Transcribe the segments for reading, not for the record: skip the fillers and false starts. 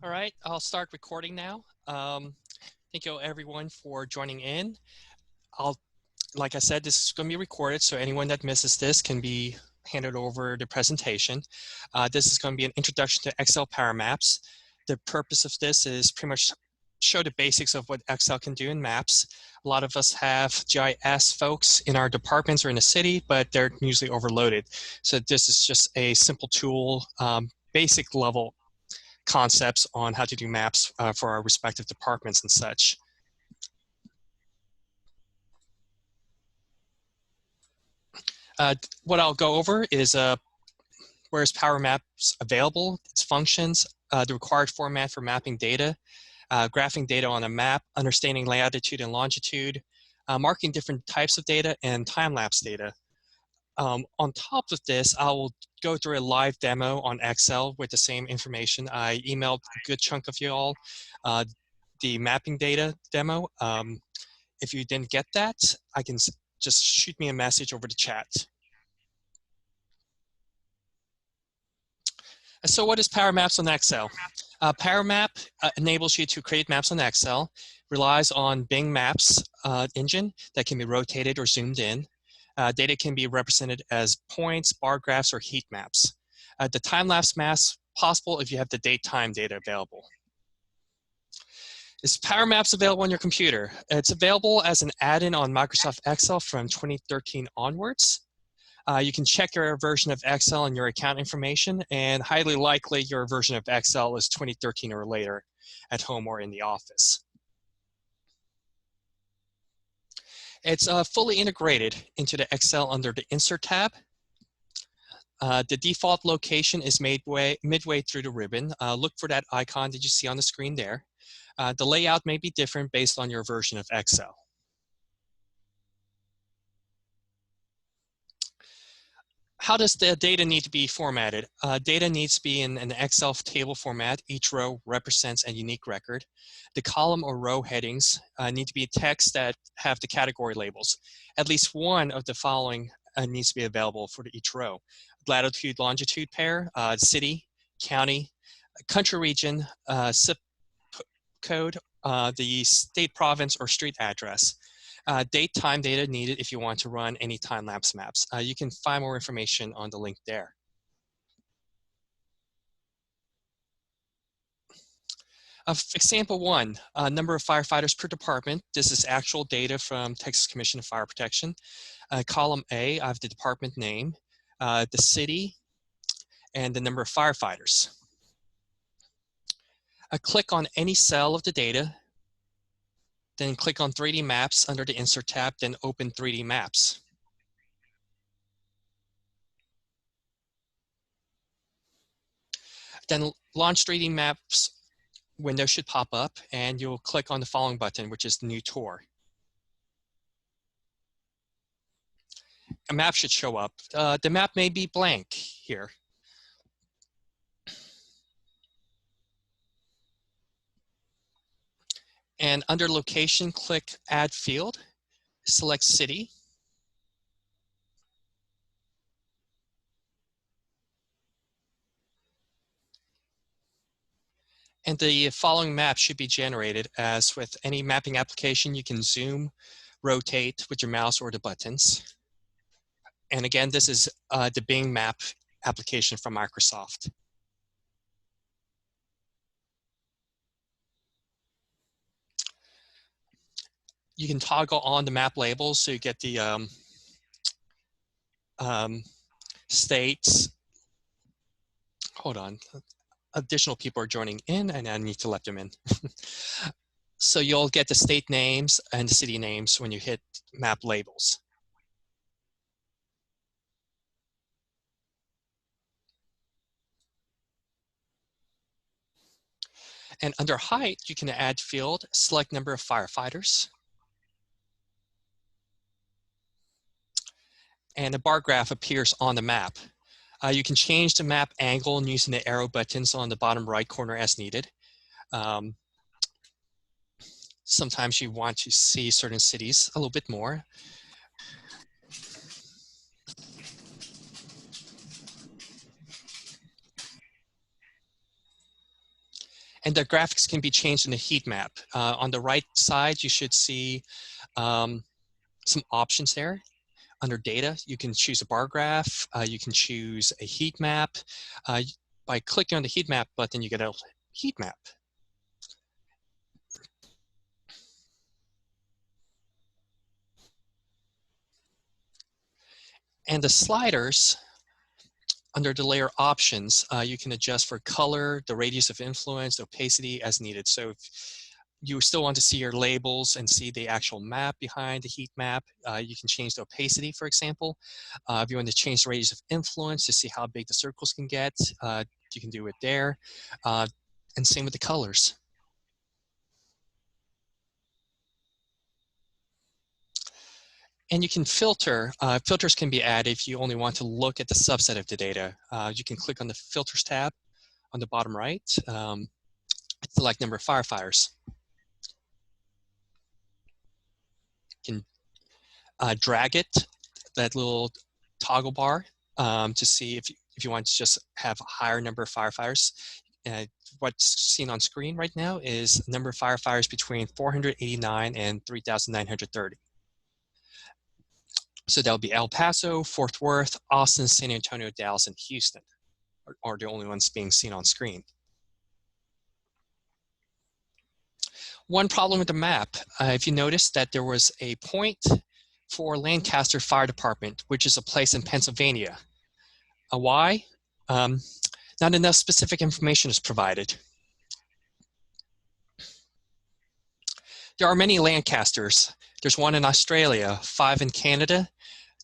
All right, I'll start recording now. Thank you everyone for joining in. Like I said, this is going to be recorded, so anyone that misses this can be handed over the presentation. This is going to be an introduction to Excel Power Maps. The purpose of this is pretty much show the basics of what Excel can do in maps. A lot of us have GIS folks in our departments or in the city, but they're usually overloaded. So this is just a simple tool, basic level concepts on how to do maps for our respective departments and such. What I'll go over is where is PowerMaps available, its functions, the required format for mapping data, graphing data on a map, understanding latitude and longitude, marking different types of data, and time-lapse data. On top of this, I will go through a live demo on Excel with the same information. I emailed a good chunk of you all the mapping data demo. If you didn't get that, I can just shoot me a message over the chat. So what is Power Maps on Excel? PowerMap enables you to create maps on Excel, relies on Bing Maps engine that can be rotated or zoomed in. Data can be represented as points, bar graphs, or heat maps. The time-lapse maps possible if you have the date-time data available. Is Power Maps available on your computer? It's available as an add-in on Microsoft Excel from 2013 onwards. You can check your version of Excel and your account information, and highly likely your version of Excel is 2013 or later at home or in the office. It's fully integrated into the Excel under the Insert tab. The default location is midway through the ribbon. Look for that icon that you see on the screen there. The layout may be different based on your version of Excel. How does the data need to be formatted? Data needs to be in an Excel table format. Each row represents a unique record. The column or row headings need to be text that have the category labels. At least one of the following needs to be available for each row. Latitude, longitude pair, city, county, country region, zip code, the state, province, or street address. Date, time data needed if you want to run any time-lapse maps. You can find more information on the link there. Example 1, number of firefighters per department. This is actual data from Texas Commission of Fire Protection. Column A, I have the department name, the city, and the number of firefighters. Click on any cell of the data, then click on 3D Maps under the Insert tab, then open 3D Maps. Then launch 3D Maps window should pop up, and you'll click on the following button, which is the New Tour. A map should show up. The map may be blank here. And under Location, click Add Field, select City. And the following map should be generated. As with any mapping application, you can zoom, rotate with your mouse or the buttons. And again, this is the Bing Map application from Microsoft. You can toggle on the map labels so you get the states. Hold on. Additional people are joining in, and I need to let them in. So you'll get the state names and the city names when you hit map labels. And under height, you can add field, select number of firefighters. And a bar graph appears on the map. You can change the map angle using the arrow buttons on the bottom right corner as needed. Sometimes you want to see certain cities a little bit more. And the graphics can be changed in the heat map. On the right side, you should see some options there. Under data, you can choose a bar graph, you can choose a heat map. By clicking on the heat map button, you get a heat map. And the sliders, under the layer options, you can adjust for color, the radius of influence, the opacity as needed. So if you still want to see your labels and see the actual map behind the heat map, you can change the opacity, for example. If you want to change the radius of influence to see how big the circles can get, you can do it there. And same with the colors. And you can filter. Filters can be added if you only want to look at the subset of the data. You can click on the Filters tab on the bottom right. Select number of firefighters. You can drag it, that little toggle bar, to see if you want to just have a higher number of firefighters. What's seen on screen right now is number of firefighters between 489 and 3,930. So that'll be El Paso, Fort Worth, Austin, San Antonio, Dallas, and Houston are the only ones being seen on screen. One problem with the map, if you notice that there was a point for Lancaster Fire Department, which is a place in Pennsylvania. Why? Not enough specific information is provided. There are many Lancasters. There's one in Australia, 5 in Canada.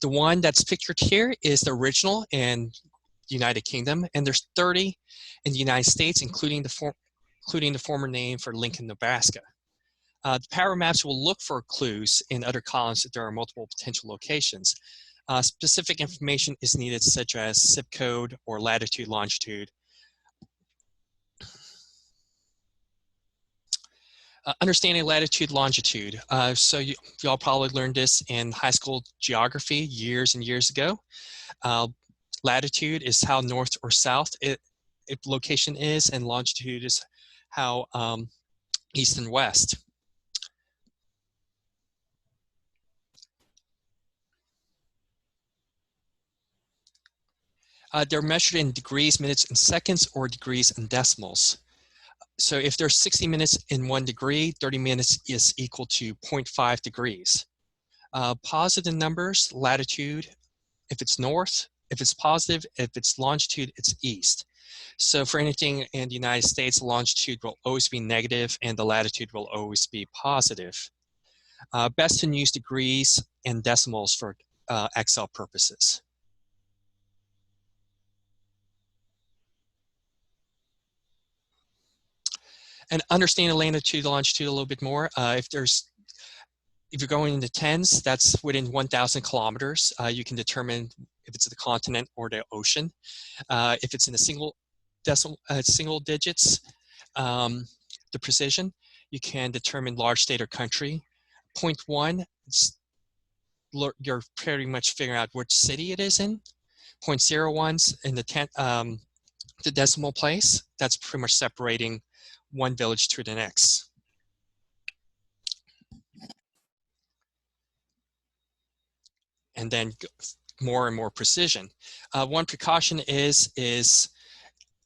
The one that's pictured here is the original in the United Kingdom, and there's 30 in the United States, including the former name for Lincoln, Nebraska. The PowerMaps will look for clues in other columns if there are multiple potential locations. Specific information is needed, such as zip code or latitude, longitude. Understanding latitude, longitude. So you all probably learned this in high school geography years and years ago. Latitude is how north or south location is, and longitude is how east and west. They're measured in degrees, minutes, and seconds, or degrees and decimals. So if there's 60 minutes in 1 degree, 30 minutes is equal to 0.5 degrees. Positive numbers, latitude, if it's north, if it's positive, if it's longitude, it's east. So for anything in the United States, the longitude will always be negative and the latitude will always be positive. Best to use degrees and decimals for Excel purposes. And understand the latitude, longitude a little bit more. If you're going into tens, that's within 1,000 kilometers. You can determine if it's the continent or the ocean. If it's in a single digits, the precision, you can determine large state or country. 0.1, you're pretty much figuring out which city it is in. 0.01's in the decimal place. That's pretty much separating one village to the next. And then more and more precision. One precaution is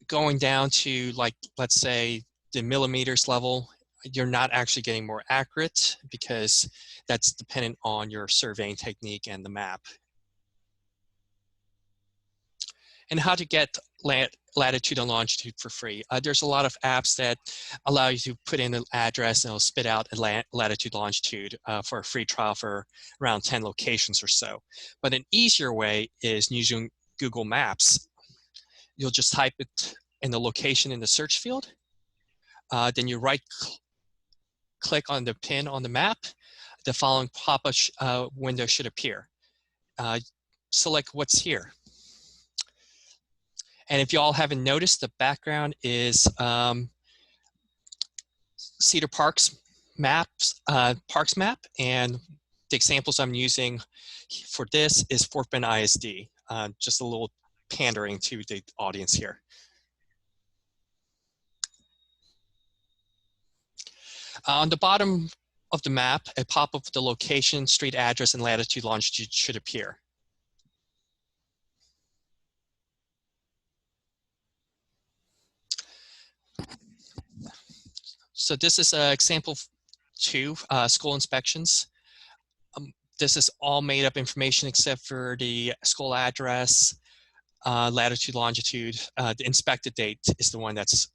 going down to, like, let's say the millimeters level. You're not actually getting more accurate because that's dependent on your surveying technique and the map. And how to get latitude and longitude for free. There's a lot of apps that allow you to put in an address and it'll spit out a latitude, longitude for a free trial for around 10 locations or so. But an easier way is using Google Maps. You'll just type it in the location in the search field. Then you click on the pin on the map. The following pop-up window should appear. Select what's here. And if you all haven't noticed, the background is Cedar Parks maps, Parks map, and the examples I'm using for this is Fort Bend ISD. Just a little pandering to the audience here. On the bottom of the map, a pop-up with the location, street address, and latitude, longitude should appear. So this is example 2, school inspections. This is all made up information except for the school address, latitude, longitude. The inspected date is the one that's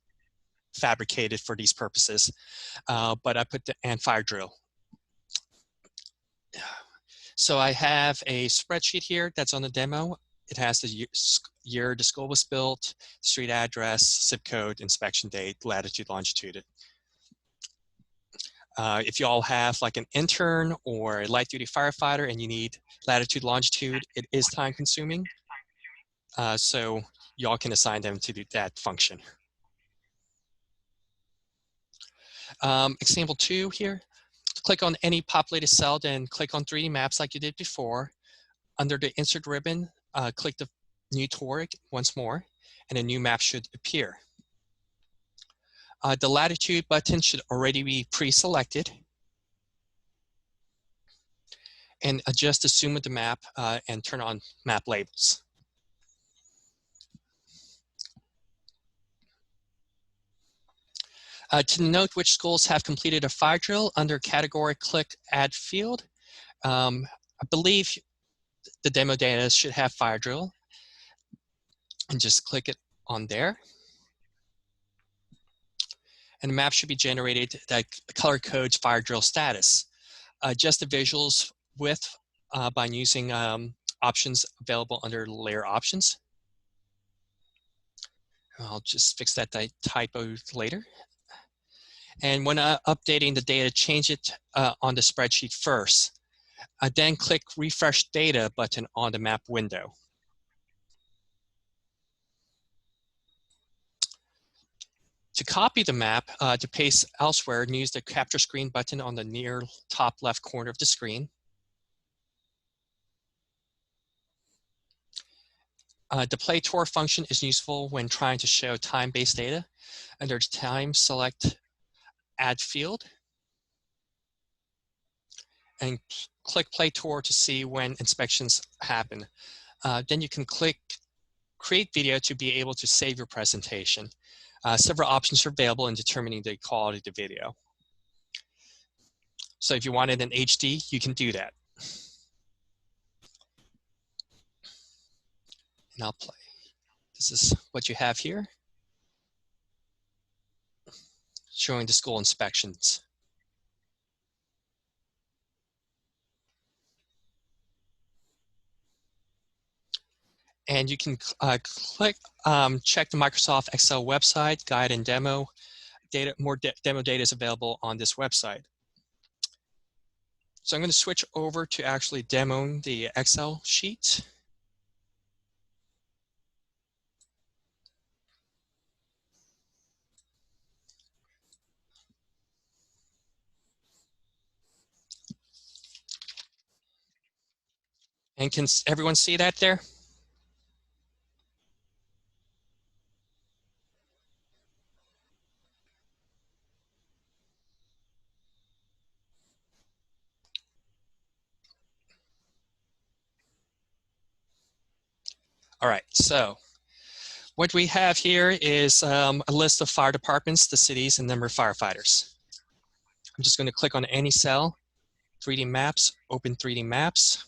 fabricated for these purposes. But I put the and fire drill. So I have a spreadsheet here that's on the demo. It has the year the school was built, street address, zip code, inspection date, latitude, longitude. If you all have like an intern or a light duty firefighter and you need latitude, longitude, it is time consuming. So y'all can assign them to do that function. Example 2 here, click on any populated cell, then click on 3D maps like you did before. Under the insert ribbon, click the new tour once more, and a new map should appear. The latitude button should already be pre-selected. And adjust the zoom of the map and turn on map labels. To note which schools have completed a fire drill, under category, click add field. I believe the demo data should have fire drill, and just click it on there. And the map should be generated that color codes fire drill status. Adjust the visuals width by using options available under layer options. I'll just fix that typo later. And when updating the data, change it on the spreadsheet first. Then click Refresh Data button on the map window. To copy the map to paste elsewhere, use the Capture Screen button on the near top left corner of the screen. The Play Tour function is useful when trying to show time-based data. Under Time, select Add Field, and click Play Tour to see when inspections happen. Then you can click Create Video to be able to save your presentation. Several options are available in determining the quality of the video. So if you wanted an HD, you can do that. And I'll play. This is what you have here, showing the school inspections. And you can check the Microsoft Excel website, guide and demo. More demo data is available on this website. So I'm going to switch over to actually demoing the Excel sheet. And can everyone see that there? All right, so what we have here is a list of fire departments, the cities, and number of firefighters. I'm just going to click on any cell, 3D maps, open 3D maps.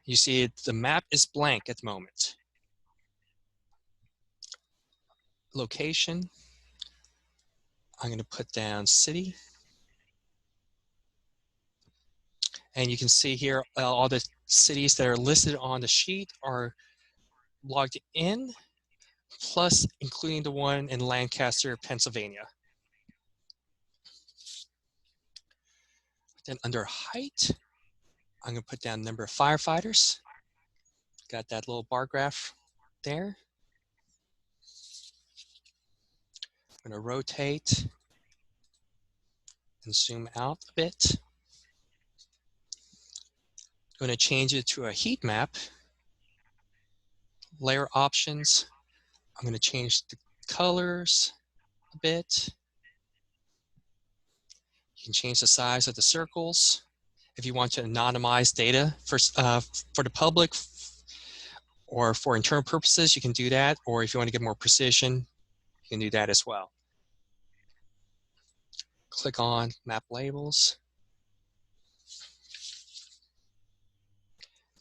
You see the map is blank at the moment. Location, I'm going to put down city. And you can see here all the cities that are listed on the sheet are logged in, plus including the one in Lancaster, Pennsylvania. Then under height, I'm going to put down number of firefighters. Got that little bar graph there. I'm going to rotate and zoom out a bit. I'm going to change it to a heat map. Layer options. I'm going to change the colors a bit. You can change the size of the circles. If you want to anonymize data for the public or for internal purposes, you can do that. Or if you want to get more precision, you can do that as well. Click on Map Labels.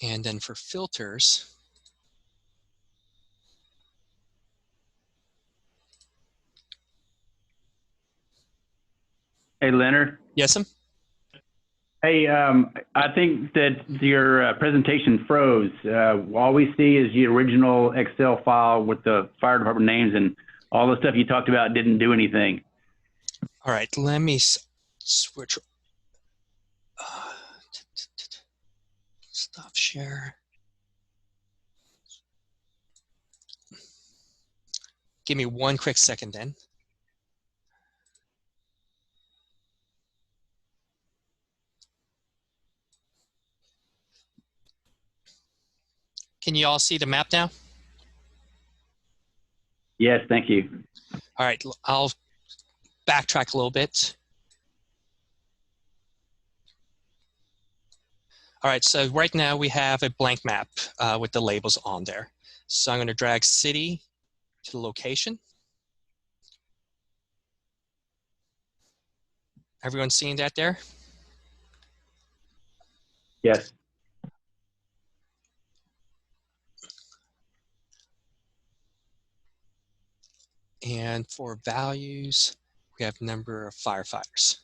And then for filters, Hey, Leonard. yes, ma'am? Hey, I think that your presentation froze. All we see is the original Excel file with the fire department names, and all the stuff you talked about didn't do anything. All right, let me switch. Stop share. Give me one quick second then. Can you all see the map now? Yes, thank you. All right, I'll backtrack a little bit. All right, so right now we have a blank map with the labels on there. So I'm going to drag city to the location. Everyone seeing that there? Yes. And for values, we have number of firefighters.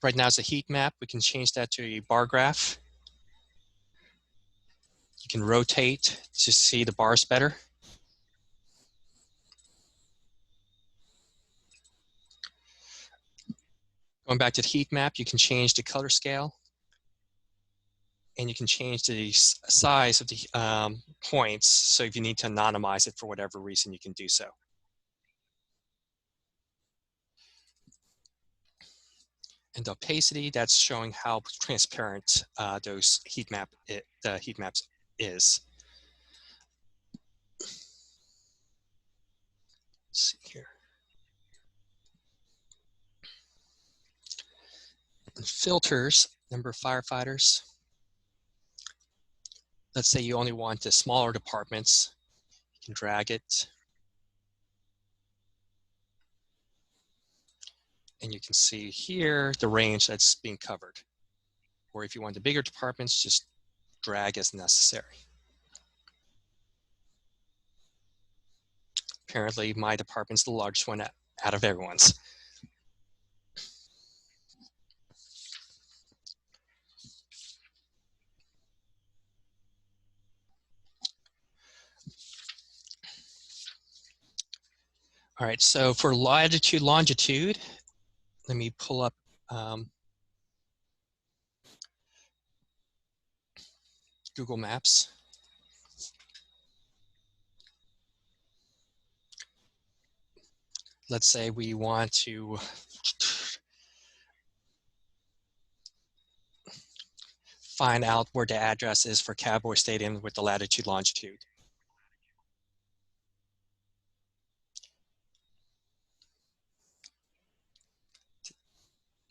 Right now it's a heat map. We can change that to a bar graph. You can rotate to see the bars better. Going back to the heat map, you can change the color scale. And you can change the size of the points. So if you need to anonymize it for whatever reason, you can do so. And the opacity, that's showing how transparent the heat maps is. Let's see here. And filters, number of firefighters. Let's say you only want the smaller departments. You can drag it. And you can see here the range that's being covered. Or if you want the bigger departments, just drag as necessary. Apparently, my department's the largest one out of everyone's. All right, so for latitude, longitude, let me pull up Google Maps. Let's say we want to find out where the address is for Cowboy Stadium with the latitude, longitude.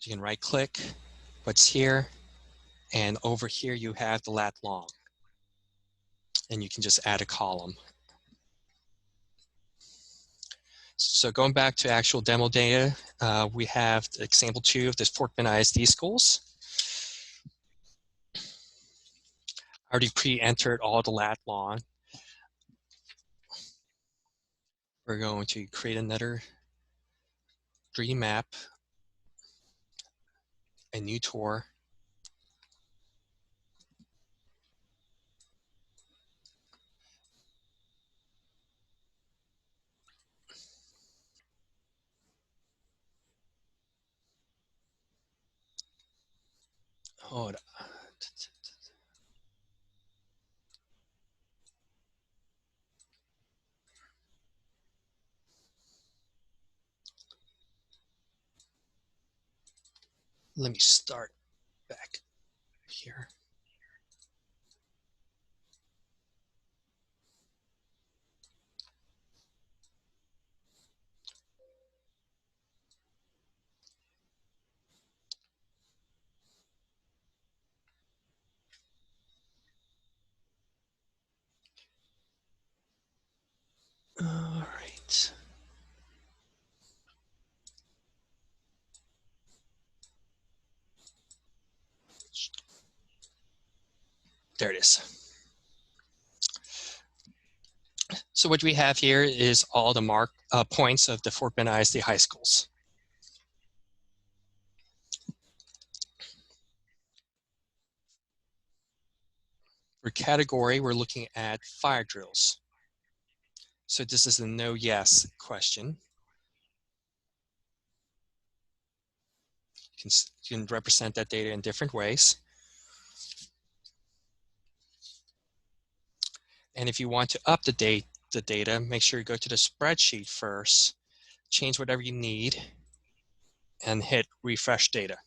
You can right click what's here, and over here you have the lat long. And you can just add a column. So going back to actual demo data, we have example 2 of this Fort Bend ISD schools. I already pre-entered all the lat long. We're going to create another 3D map, a new tour. Hold on. let me start back here. All right. There it is. So what we have here is all the points of the Fort Bend ISD high schools. For category, we're looking at fire drills. So this is a no-yes question. You can represent that data in different ways. And if you want to update the data, make sure you go to the spreadsheet first, change whatever you need, and hit refresh data.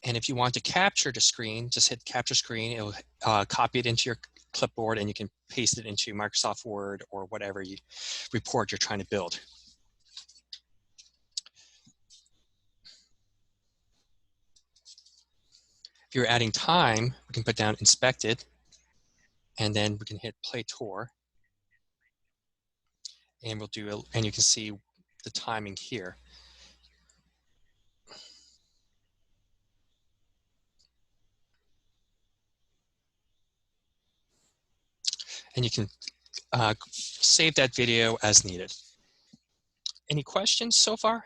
And if you want to capture the screen, just hit capture screen. It will copy it into your clipboard, and you can paste it into Microsoft Word or whatever report you're trying to build. If you're adding time, we can put down inspected, and then we can hit play tour. And we'll do, and you can see the timing here. And you can save that video as needed. Any questions so far?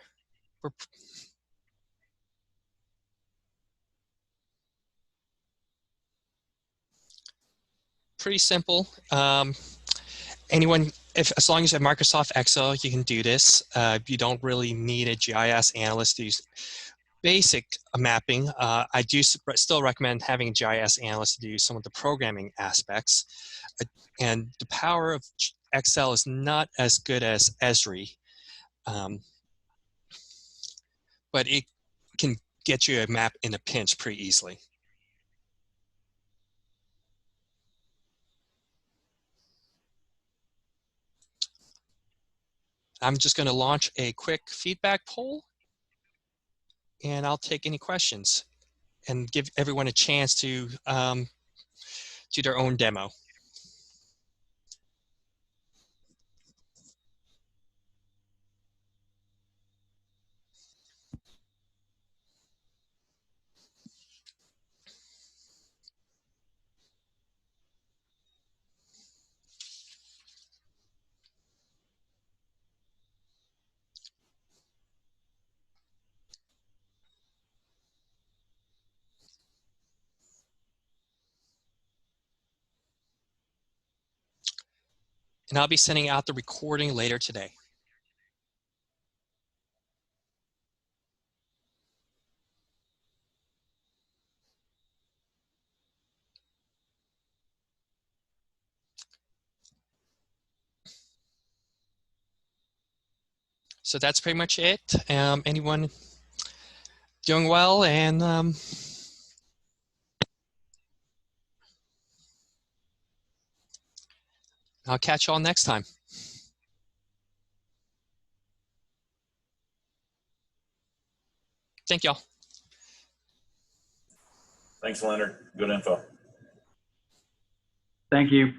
Pretty simple. As long as you have Microsoft Excel, you can do this. You don't really need a GIS analyst to use basic mapping. I do still recommend having a GIS analyst to do some of the programming aspects. And the power of Excel is not as good as Esri, but it can get you a map in a pinch pretty easily. I'm just going to launch a quick feedback poll, and I'll take any questions and give everyone a chance to do their own demo. And I'll be sending out the recording later today. So that's pretty much it. Anyone doing well? And I'll catch you all next time. Thank y'all. Thanks, Leonard. Good info. Thank you.